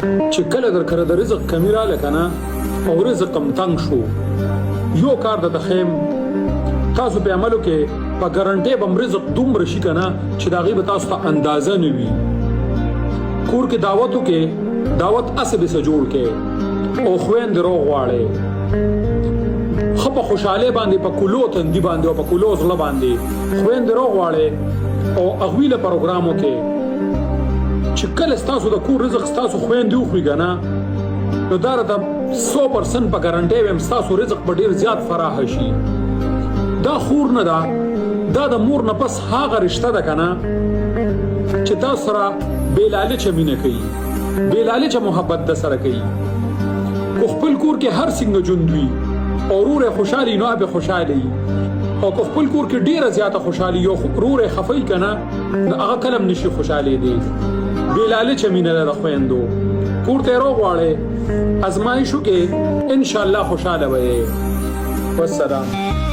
چې کله در کړه د رزق کمی رااله کنه او رزق هم تنګ شو یو کار د تخیم تاسو په عملو کې په ګارانټي بم رزق دومره شي کنه چې دا غي به تاسو ته اندازه نه وي کور کې دعوتو کې دعوت اسب سره جوړ کې او خويند روغ واړي خپه خوشاله باندې په کولو تندي باندې او په کولو زړه باندې خويند روغ واړي او اغویله پروګرامو کې چې کله تاسو د کور رزق تاسو خويند دی خو کنه نو دا د 100% په ګارانټي ويم تاسو رزق په ډیر زیات فراخ شي دا خور نه دا د مور نه پس هاغه رشتہ ده کنه چې تاسو سره بیلالچ مینه کوي بیلالچ محبت د سره کوي کو خپل کور کې هر څنګه ژوند وي او روره خوشحالي نو به خوشحالي او کو خپل کور کې ډیره زیاته خوشحالي یو روره خفای کنه دا هغه کلم نشي خوشحالي دی بیلالچ مینه د خويندو کور ته روغ واړي ازمایشو کې ان شاء الله خوشاله وي والسلام